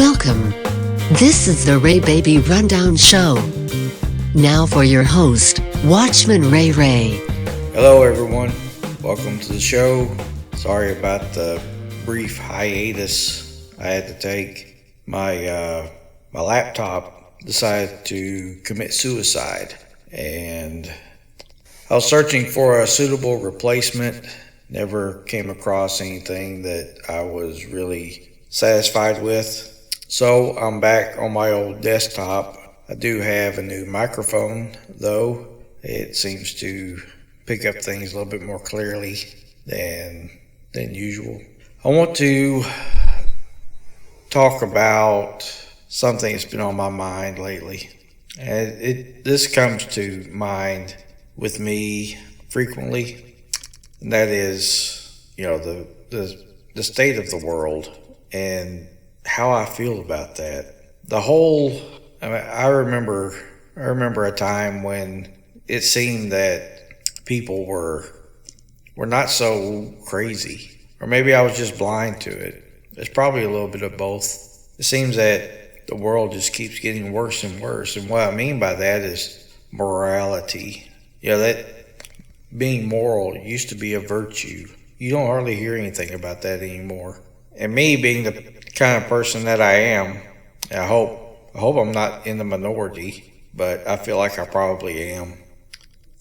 Welcome. This is the Ray Baby Rundown Show. Now for your host, Watchman Ray Ray. Hello everyone, welcome to the show. Sorry about the brief hiatus I had to take. My laptop decided to commit suicide, and I was searching for a suitable replacement. Never came across anything that I was really satisfied with. So I'm back on my old desktop. I do have a new microphone though. It seems to pick up things a little bit more clearly than usual. I want to talk about something that's been on my mind lately. And this comes to mind with me frequently, and that is, the state of the world and how I feel about that. I remember a time when it seemed that people were not so crazy, or maybe I was just blind to it. It's probably a little bit of both. It seems that the world just keeps getting worse and worse, and what I mean by that is morality. That being moral used to be a virtue. You don't hardly hear anything about that anymore. And me being the kind of person that I am, I hope I'm not in the minority, but I feel like I probably am.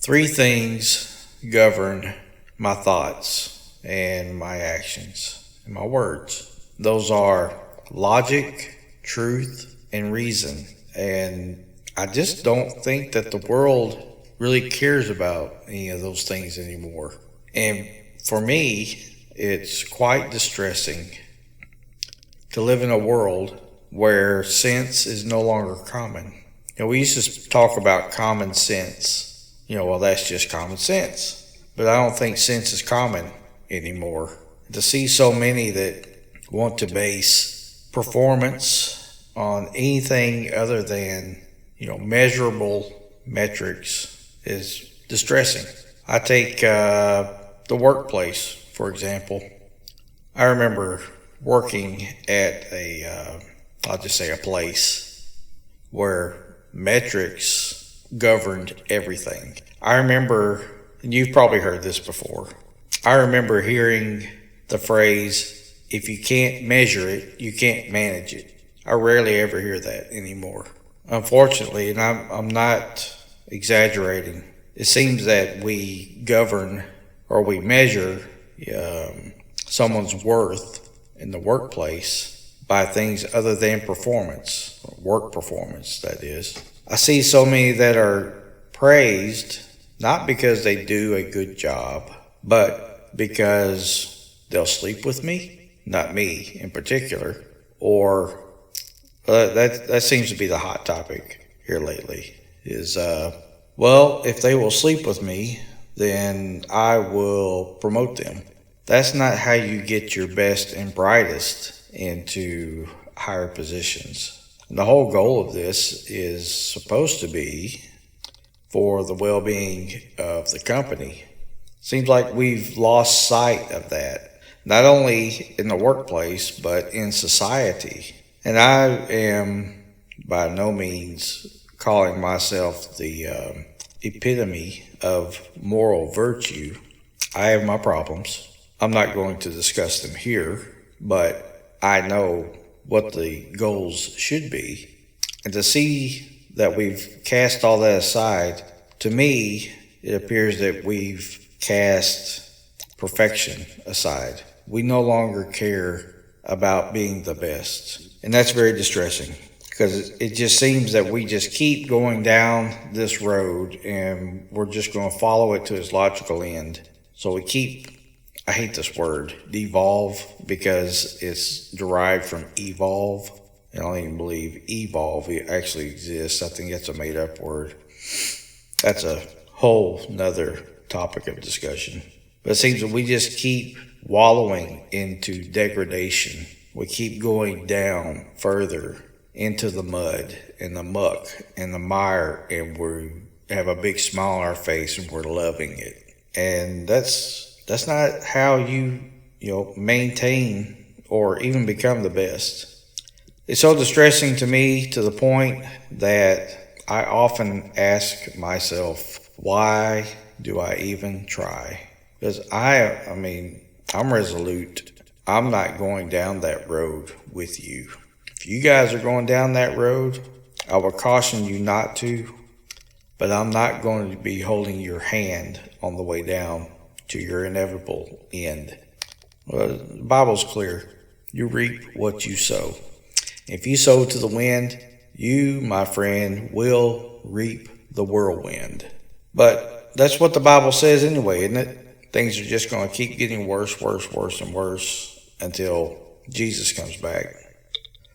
3 things govern my thoughts and my actions and my words. Those are logic, truth, and reason. And I just don't think that the world really cares about any of those things anymore. And for me, it's quite distressing to live in a world where sense is no longer common. We used to talk about common sense. Well, that's just common sense. But I don't think sense is common anymore. To see so many that want to base performance on anything other than, measurable metrics is distressing. I take the workplace, for example. I remember working at I'll just say a place where metrics governed everything. I remember, and you've probably heard this before, I remember hearing the phrase, if you can't measure it, you can't manage it. I rarely ever hear that anymore. Unfortunately, and I'm not exaggerating, it seems that we govern or we measure someone's worth in the workplace by things other than performance, work performance, that is. I see so many that are praised not because they do a good job, but because they'll sleep with me, not me in particular, or that seems to be the hot topic here lately, is, if they will sleep with me, then I will promote them. That's not how you get your best and brightest into higher positions. And the whole goal of this is supposed to be for the well-being of the company. Seems like we've lost sight of that, not only in the workplace, but in society. And I am by no means calling myself the epitome of moral virtue. I have my problems. I'm not going to discuss them here, but I know what the goals should be. And to see that we've cast all that aside, to me, it appears that we've cast perfection aside. We no longer care about being the best. And that's very distressing, because it just seems that we just keep going down this road and we're just going to follow it to its logical end. So we keep, I hate this word, devolve, because it's derived from evolve. I don't even believe evolve actually exists. I think that's a made up word. That's a whole nother topic of discussion. But it seems that we just keep wallowing into degradation. We keep going down further into the mud and the muck and the mire, and we have a big smile on our face and we're loving it. And that's not how you maintain or even become the best. It's so distressing to me to the point that I often ask myself, why do I even try? Because I'm resolute. I'm not going down that road with you. If you guys are going down that road, I would caution you not to, but I'm not going to be holding your hand on the way down to your inevitable end. Well, the Bible's clear. You reap what you sow. If you sow to the wind, you, my friend, will reap the whirlwind. But that's what the Bible says anyway, isn't it? Things are just going to keep getting worse, and worse until Jesus comes back.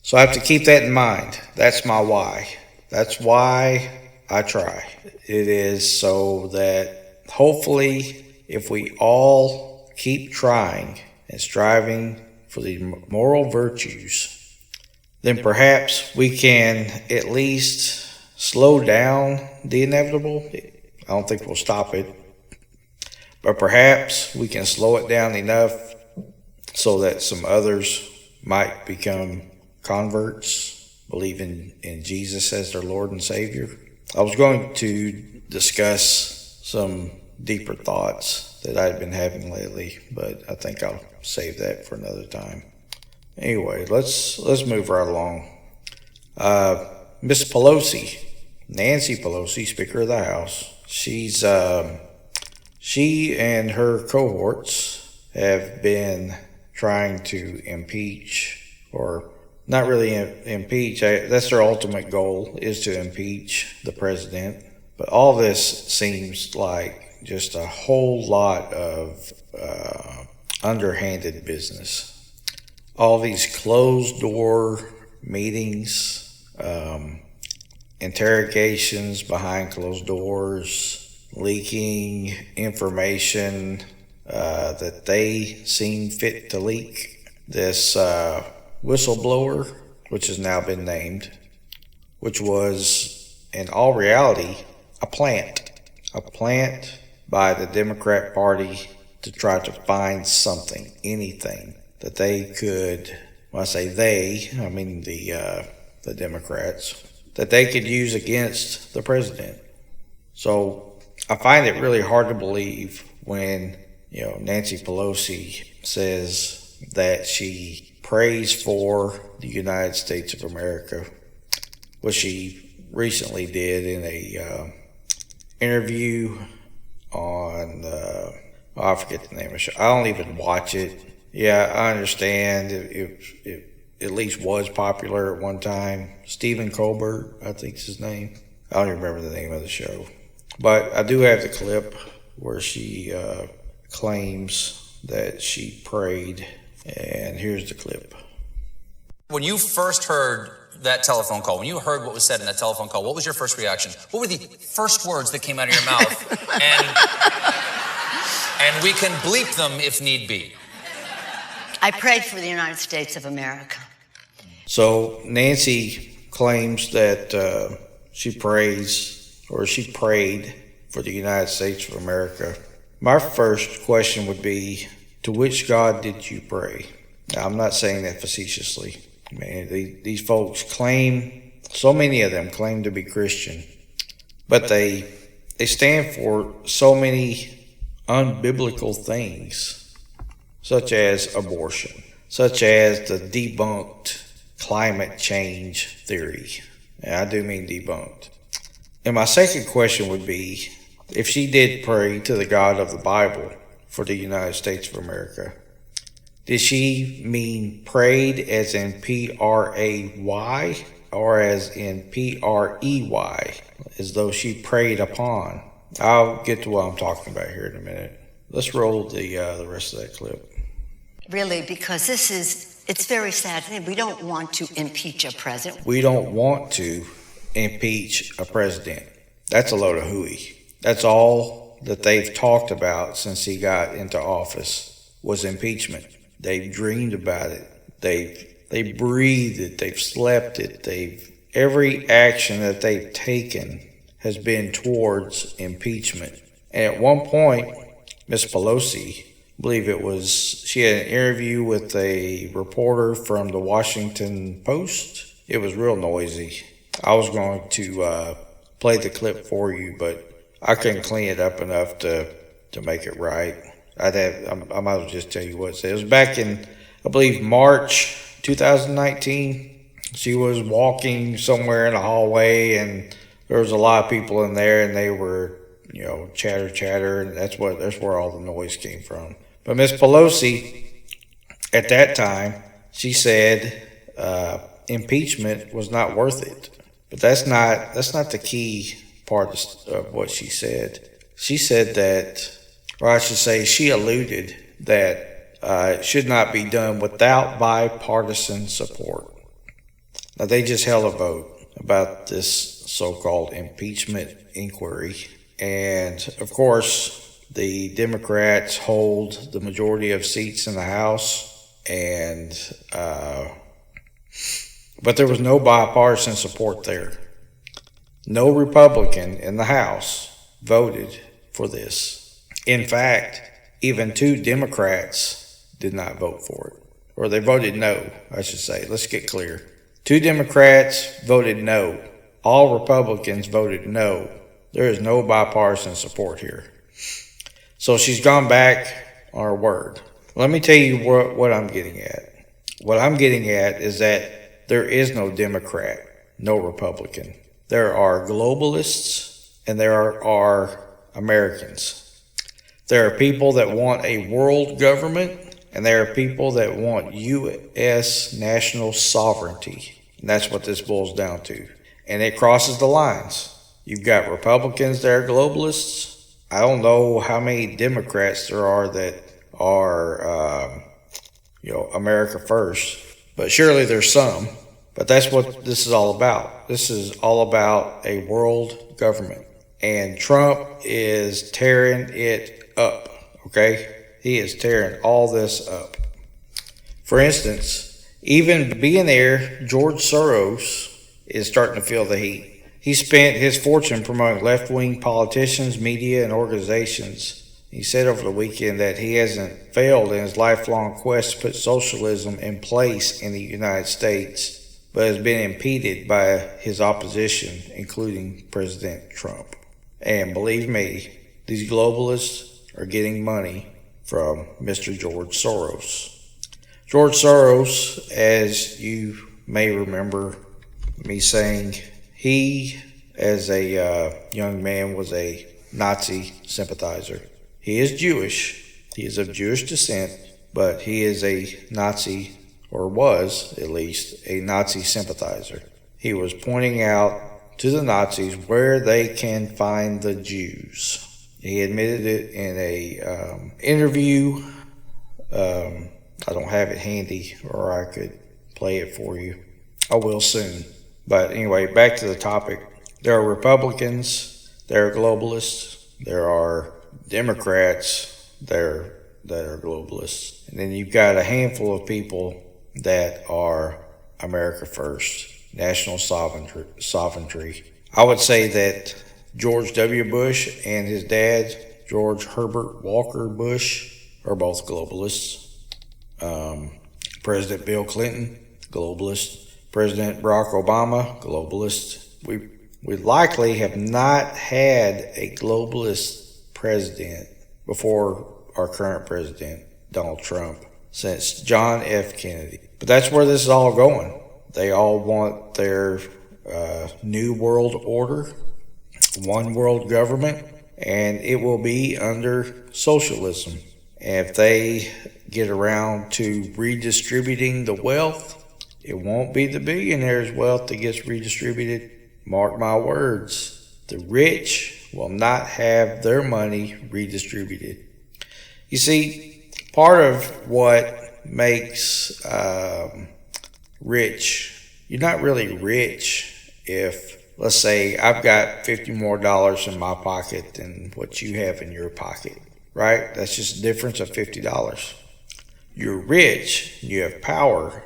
So I have to keep that in mind. That's my why. That's why I try. It is so that hopefully if we all keep trying and striving for the moral virtues, then perhaps we can at least slow down the inevitable. I don't think we'll stop it, but perhaps we can slow it down enough so that some others might become converts, believing in Jesus as their Lord and Savior. I was going to discuss some deeper thoughts that I've been having lately, but I think I'll save that for another time. Anyway, let's move right along. Miss Pelosi, Nancy Pelosi, Speaker of the House, she and her cohorts have been trying to impeach, or not really impeach. That's their ultimate goal, is to impeach the president. But all this seems like just a whole lot of underhanded business. All these closed door meetings, interrogations behind closed doors, leaking information that they seem fit to leak. This whistleblower, which has now been named, which was in all reality a plant by the Democrat Party to try to find something, anything that they could, when I say they, I mean the Democrats, that they could use against the president. So I find it really hard to believe when, Nancy Pelosi says that she prays for the United States of America, which she recently did in a interview on, I forget the name of the show. I don't even watch it. Yeah, I understand it at least was popular at one time. Stephen Colbert, I think is his name. I don't even remember the name of the show. But I do have the clip where she claims that she prayed, and here's the clip. When you first heard that telephone call, when you heard what was said in that telephone call, what was your first reaction? What were the first words that came out of your mouth? and we can bleep them if need be. I prayed for the United States of America. So Nancy claims that she prayed for the United States of America. My first question would be, to which God did you pray? Now, I'm not saying that facetiously. Man, these folks claim, so many of them claim to be Christian, but they stand for so many unbiblical things, such as abortion, such as the debunked climate change theory. And I do mean debunked. And my second question would be, if she did pray to the God of the Bible for the United States of America, did she mean prayed as in P-R-A-Y or as in P-R-E-Y, as though she prayed upon? I'll get to what I'm talking about here in a minute. Let's roll the rest of that clip. Really, because it's very sad. We don't want to impeach a president. We don't want to impeach a president. That's a load of hooey. That's all that they've talked about since he got into office was impeachment. They've dreamed about it. They breathed it. They've slept it. Every action that they've taken has been towards impeachment. And at one point, Miss Pelosi, I believe she had an interview with a reporter from the Washington Post, It was real noisy. I was going to play the clip for you, but I couldn't clean it up enough to make it right. I might as well just tell you what it said. It was back in, I believe, March 2019. She was walking somewhere in a hallway, and there was a lot of people in there, and they were, chatter, and that's where all the noise came from. But Miss Pelosi, at that time, she said impeachment was not worth it. But that's not the key part of what she said. She said that, or I should say, she alluded that it should not be done without bipartisan support. Now, they just held a vote about this so-called impeachment inquiry. And, of course, the Democrats hold the majority of seats in the House. And, but there was no bipartisan support there. No Republican in the House voted for this. In fact, even 2 Democrats did not vote for it. Or they voted no, I should say. Let's get clear. 2 Democrats voted no. All Republicans voted no. There is no bipartisan support here. So she's gone back on her word. Let me tell you what I'm getting at. What I'm getting at is that there is no Democrat, no Republican. There are globalists and there are Americans. There are people that want a world government, and there are people that want U.S. national sovereignty. And that's what this boils down to. And it crosses the lines. You've got Republicans that are globalists. I don't know how many Democrats there are that are, America first. But surely there's some. But that's what this is all about. This is all about a world government. And Trump is tearing it up, okay? He is tearing all this up. For instance, even billionaire George Soros is starting to feel the heat. He spent his fortune promoting left-wing politicians, media, and organizations. He said over the weekend that he hasn't failed in his lifelong quest to put socialism in place in the United States, but has been impeded by his opposition, including President Trump. And believe me, these globalists are getting money from Mr. George Soros. George Soros, as you may remember me saying, he, as a young man, was a Nazi sympathizer. He is Jewish. He is of Jewish descent, but he is a Nazi, or was at least, a Nazi sympathizer. He was pointing out to the Nazis where they can find the Jews. He admitted it in a interview. I don't have it handy, or I could play it for you. I will soon. But anyway, back to the topic. There are Republicans, there are globalists, there are Democrats that are globalists. And then you've got a handful of people that are America first, national sovereignty. I would say that George W. Bush and his dad, George Herbert Walker Bush, are both globalists. President Bill Clinton, globalist. President Barack Obama, globalist. We likely have not had a globalist president before our current president, Donald Trump, since John F. Kennedy. But that's where this is all going. They all want their new world order, one world government, and it will be under socialism. And if they get around to redistributing the wealth, it won't be the billionaires' wealth that gets redistributed. Mark my words, the rich will not have their money redistributed. You see, part of what makes rich, you're not really rich if, let's say, I've got $50 more in my pocket than what you have in your pocket, right? That's just a difference of $50. You're rich, you have power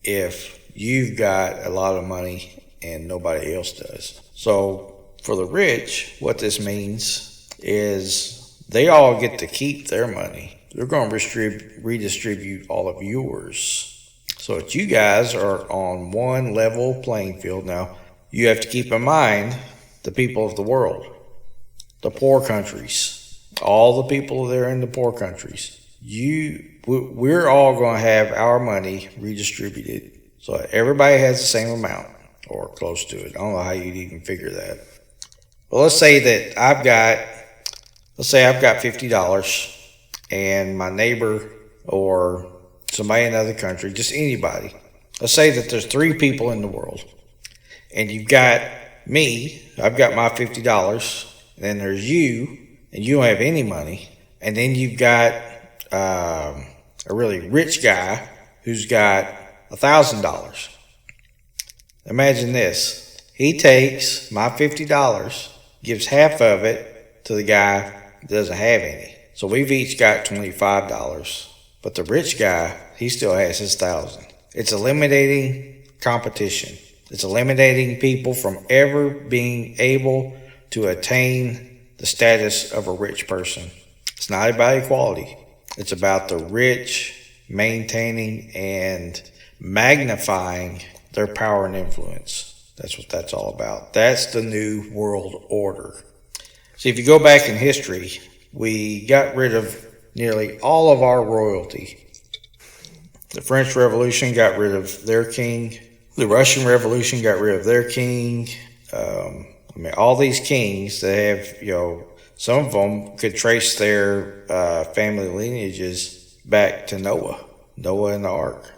if you've got a lot of money and nobody else does. So for the rich, what this means is they all get to keep their money. They're going to redistribute all of yours. so that you guys are on one level playing field. Now, you have to keep in mind the people of the world, the poor countries, all the people that are in the poor countries. We're all going to have our money redistributed so everybody has the same amount or close to it. I don't know how you'd even figure that. But let's say that I've got $50 and my neighbor or somebody in another country, just anybody. Let's say that there's 3 people in the world and you've got me, I've got my $50, and then there's you, and you don't have any money, and then you've got a really rich guy who's got $1,000. Imagine this. He takes my $50, gives half of it to the guy that doesn't have any. So we've each got $25, but the rich guy, he still has his $1,000. It's eliminating competition. It's eliminating people from ever being able to attain the status of a rich person. It's not about equality. It's about the rich maintaining and magnifying their power and influence. That's what that's all about. That's the new world order. See, if you go back in history, we got rid of nearly all of our royalty. The French Revolution got rid of their king. The Russian Revolution got rid of their king. All these kings that have, some of them could trace their family lineages back to Noah and the ark.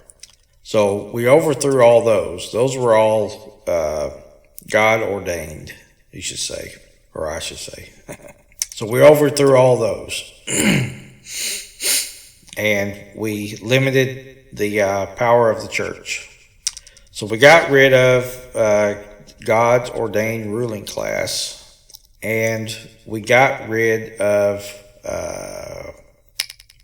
So we overthrew all those. Those were all God ordained, you should say, or I should say. So we overthrew all those. And we limited the power of the church. So we got rid of God's ordained ruling class, and we got rid of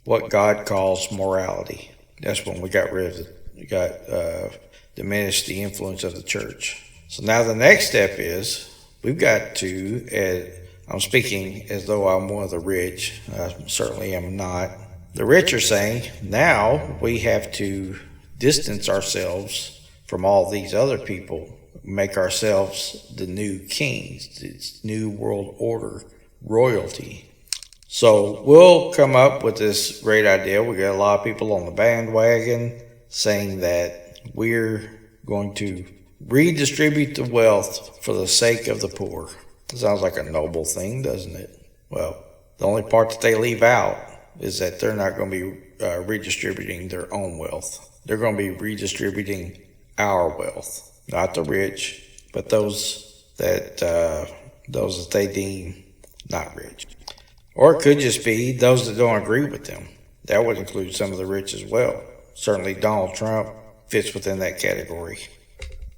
what God calls morality. That's when we got rid of diminished the influence of the church. So now the next step is we've got to, I'm speaking as though I'm one of the rich. I certainly am not. The rich are saying now we have to distance ourselves from all these other people, make ourselves the new kings, this new world order, royalty. So we'll come up with this great idea. We got a lot of people on the bandwagon saying that we're going to redistribute the wealth for the sake of the poor. It sounds like a noble thing, doesn't it? Well, the only part that they leave out is that they're not going to be redistributing their own wealth. They're going to be redistributing our wealth, not the rich, but those that they deem not rich. Or it could just be those that don't agree with them. That would include some of the rich as well. Certainly Donald Trump fits within that category.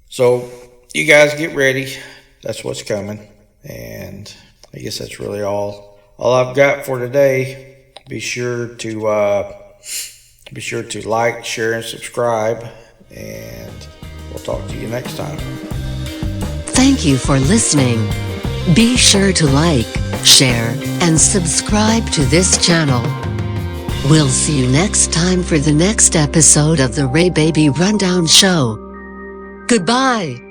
So you guys get ready. That's what's coming. And I guess that's really all I've got for today. Be sure to like, share, and subscribe. And we'll talk to you next time. Thank you for listening. Be sure to like, share, and subscribe to this channel. We'll see you next time for the next episode of the Ray Baby Rundown Show. Goodbye.